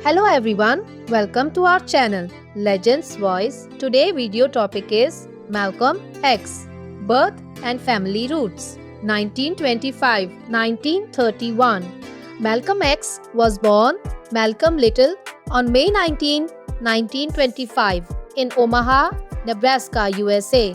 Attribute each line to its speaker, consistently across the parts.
Speaker 1: Hello everyone, welcome to our channel Legends Voice. Today video topic is Malcolm X, Birth and Family Roots. 1925-1931. Malcolm X was born Malcolm Little on May 19, 1925 in Omaha, Nebraska, USA.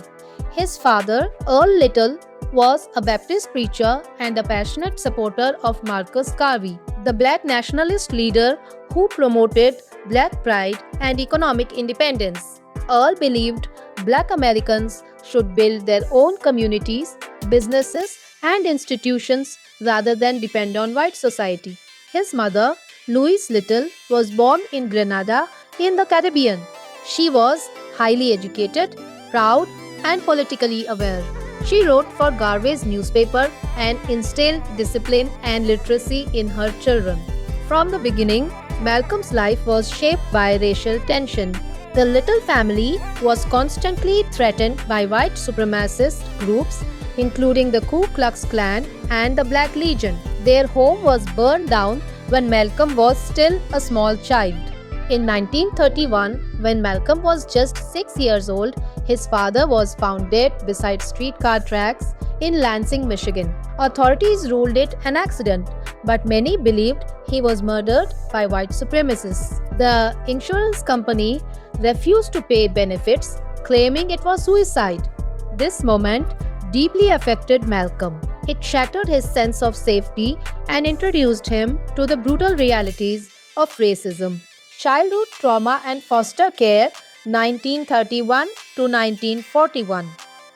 Speaker 1: His father, Earl Little, was a Baptist preacher and a passionate supporter of Marcus Garvey, the black nationalist leader who promoted black pride and economic independence. Earl believed black Americans should build their own communities, businesses, and institutions rather than depend on white society. His mother, Louise Little, was born in Grenada in the Caribbean. She was highly educated, proud, and politically aware. She wrote for Garvey's newspaper and instilled discipline and literacy in her children. From the beginning, Malcolm's life was shaped by racial tension. The Little family was constantly threatened by white supremacist groups, including the Ku Klux Klan and the Black Legion. Their home was burned down when Malcolm was still a small child. In 1931, when Malcolm was just 6 years old, his father was found dead beside streetcar tracks in Lansing, Michigan. Authorities ruled it an accident, but many believed he was murdered by white supremacists. The insurance company refused to pay benefits, claiming it was suicide. This moment deeply affected Malcolm. It shattered his sense of safety and introduced him to the brutal realities of racism. Childhood trauma and foster care 1931 to 1941.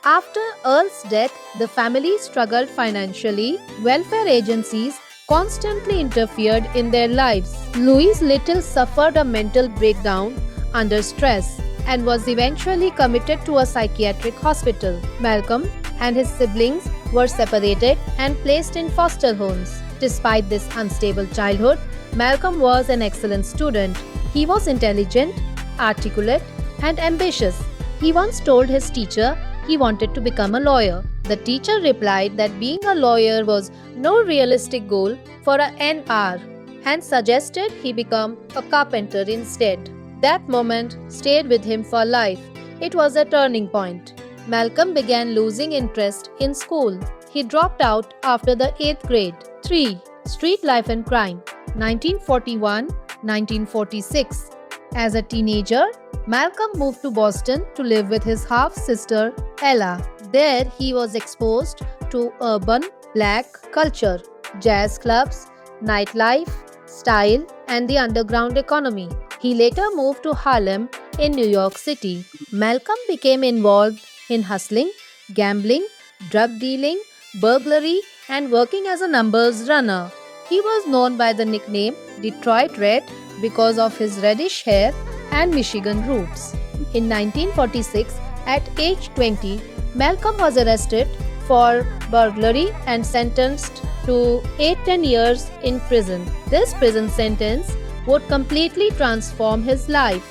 Speaker 1: After Earl's death, the family struggled financially. Welfare agencies constantly interfered in their lives. Louise Little suffered a mental breakdown under stress and was eventually committed to a psychiatric hospital. Malcolm and his siblings were separated and placed in foster homes. Despite this unstable childhood, Malcolm was an excellent student. He was intelligent, articulate, and ambitious. He once told his teacher he wanted to become a lawyer. The teacher replied that being a lawyer was no realistic goal for an NR and suggested he become a carpenter instead. That moment stayed with him for life. It was a turning point. Malcolm began losing interest in school. He dropped out after the 8th grade. 3. Street life and crime 1941-1946. As a teenager, Malcolm moved to Boston to live with his half-sister Ella. There he was exposed to urban black culture, jazz clubs, nightlife, style, and the underground economy. He later moved to Harlem in New York City. Malcolm became involved in hustling, gambling, drug dealing, burglary, and working as a numbers runner. He was known by the nickname Detroit Red because of his reddish hair and Michigan roots. In 1946, at age 20, Malcolm was arrested for burglary and sentenced to 8-10 years in prison. This prison sentence would completely transform his life.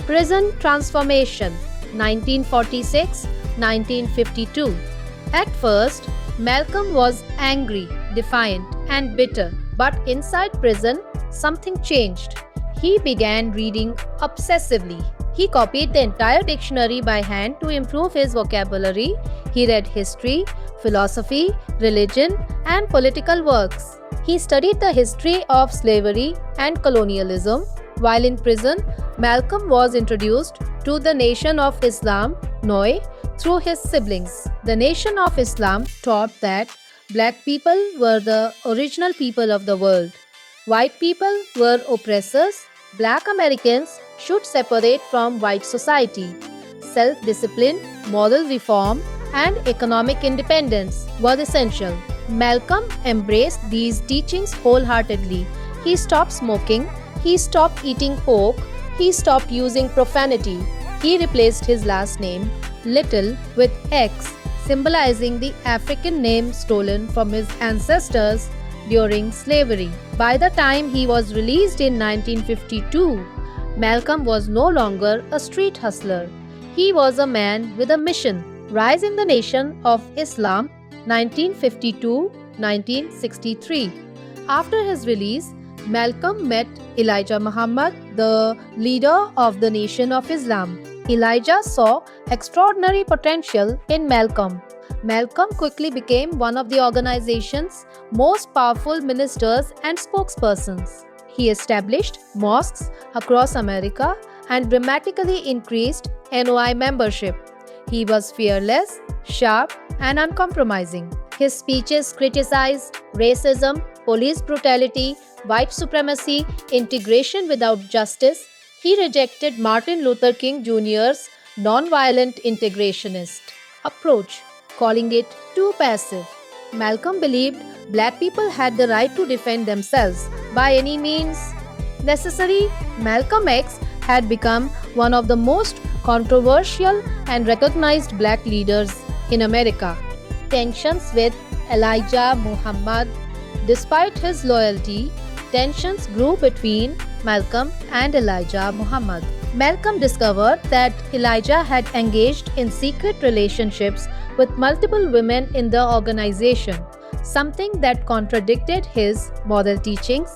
Speaker 1: Prison transformation 1946-1952. At first, Malcolm was angry, defiant, and bitter. But inside prison, something changed. He began reading obsessively. He copied the entire dictionary by hand to improve his vocabulary. He read history, philosophy, religion, and political works. He studied the history of slavery and colonialism. While in prison, Malcolm was introduced to the Nation of Islam, NOI, through his siblings. The Nation of Islam taught that black people were the original people of the world. White people were oppressors. Black Americans should separate from white society. Self-discipline, moral reform, and economic independence were essential. Malcolm embraced these teachings wholeheartedly. He stopped smoking. He stopped eating pork. He stopped using profanity. He replaced his last name, Little, with X, symbolizing the African name stolen from his ancestors during slavery. By the time he was released in 1952, Malcolm was no longer a street hustler. He was a man with a mission. Rise in the Nation of Islam 1952-1963. After his release, Malcolm met Elijah Muhammad, the leader of the Nation of Islam. Elijah saw extraordinary potential in Malcolm. Malcolm quickly became one of the organization's most powerful ministers and spokespersons. He established mosques across America and dramatically increased NOI membership. He was fearless, sharp, and uncompromising. His speeches criticized racism, police brutality, white supremacy, integration without justice. He rejected Martin Luther King Jr.'s nonviolent integrationist approach, calling it too passive. Malcolm believed black people had the right to defend themselves by any means necessary. Malcolm X had become one of the most controversial and recognized black leaders in America. Tensions with Elijah Muhammad. Despite his loyalty, tensions grew between Malcolm and Elijah Muhammad. Malcolm discovered that Elijah had engaged in secret relationships with multiple women in the organization, something that contradicted his moral teachings.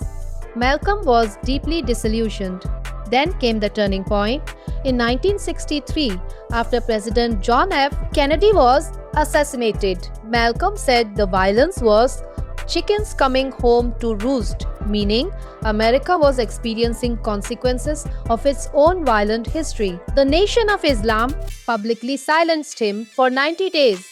Speaker 1: Malcolm was deeply disillusioned. Then came the turning point. In 1963, after President John F. Kennedy was assassinated, Malcolm said the violence was chickens coming home to roost, meaning America was experiencing consequences of its own violent history. The Nation of Islam publicly silenced him for 90 days,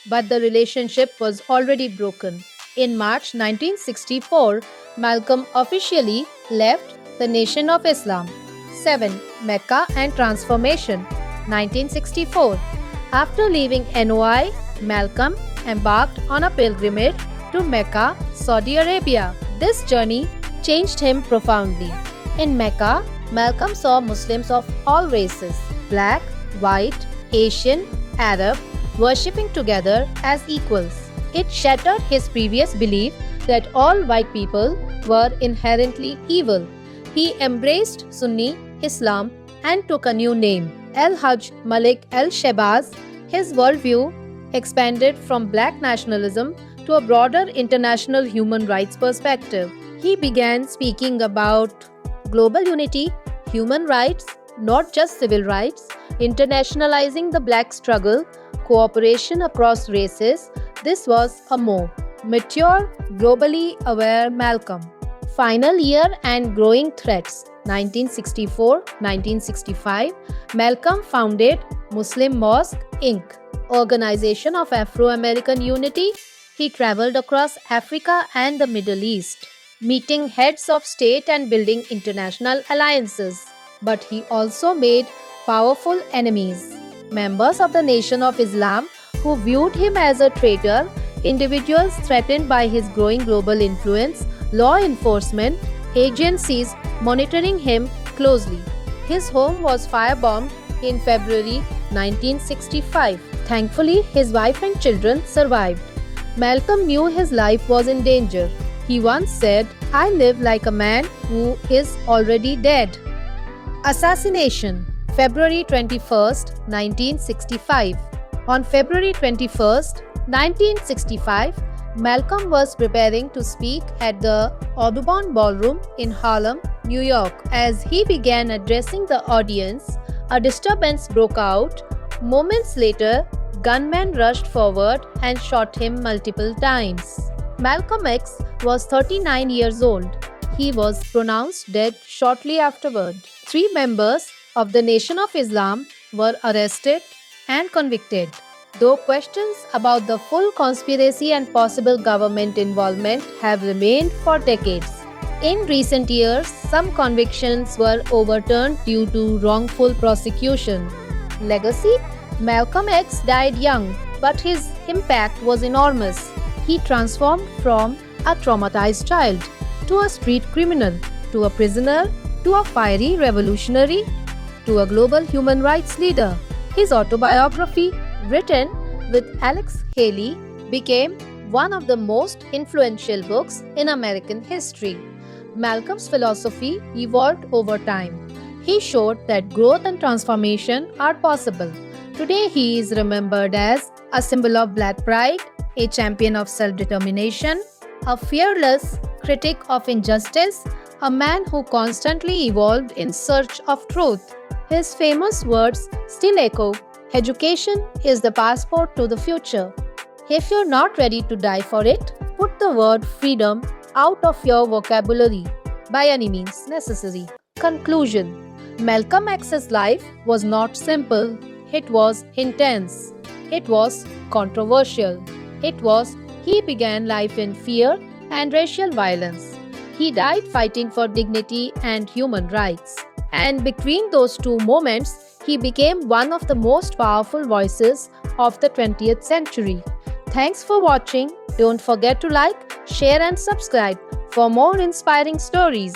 Speaker 1: but the relationship was already broken. In March 1964, Malcolm officially left the Nation of Islam. 7. Mecca and Transformation, 1964. After leaving NOI, Malcolm embarked on a pilgrimage to Mecca, Saudi Arabia. This journey changed him profoundly. In Mecca, Malcolm saw Muslims of all races, black, white, Asian, Arab, worshipping together as equals. It shattered his previous belief that all white people were inherently evil. He embraced Sunni Islam and took a new name, Al-Hajj Malik al-Shehbaz. His worldview expanded from black nationalism to a broader international human rights perspective. He began speaking about global unity, human rights, not just civil rights, internationalizing the black struggle, cooperation across races. This was a more mature, globally aware Malcolm. Final year and growing threats, 1964-1965, Malcolm founded Muslim Mosque, Inc., Organization of Afro-American Unity. He traveled across Africa and the Middle East, meeting heads of state and building international alliances. But he also made powerful enemies, members of the Nation of Islam who viewed him as a traitor, individuals threatened by his growing global influence, law enforcement agencies monitoring him closely. His home was firebombed in February 1965. Thankfully, his wife and children survived. Malcolm knew his life was in danger. He once said, "I live like a man who is already dead." Assassination, February 21st, 1965. On February 21st, 1965, Malcolm was preparing to speak at the Audubon Ballroom in Harlem, New York. As he began addressing the audience, a disturbance broke out. Moments later, gunmen rushed forward and shot him multiple times. Malcolm X was 39 years old. He was pronounced dead shortly afterward. 3 members of the Nation of Islam were arrested and convicted, though questions about the full conspiracy and possible government involvement have remained for decades. In recent years, some convictions were overturned due to wrongful prosecution. Legacy: Malcolm X died young, but his impact was enormous. He transformed from a traumatized child to a street criminal, to a prisoner, to a fiery revolutionary, to a global human rights leader. His autobiography, written with Alex Haley, became one of the most influential books in American history. Malcolm's philosophy evolved over time. He showed that growth and transformation are possible. Today, he is remembered as a symbol of black pride, a champion of self-determination, a fearless critic of injustice, a man who constantly evolved in search of truth. His famous words still echo: education is the passport to the future. If you're not ready to die for it, put the word freedom out of your vocabulary by any means necessary. Conclusion: Malcolm X's life was not simple, it was intense, it was controversial, he began life in fear and racial violence. He died fighting for dignity and human rights. And between those two moments, he became one of the most powerful voices of the 20th century. Thanks for watching. Don't forget to like, share, and subscribe for more inspiring stories.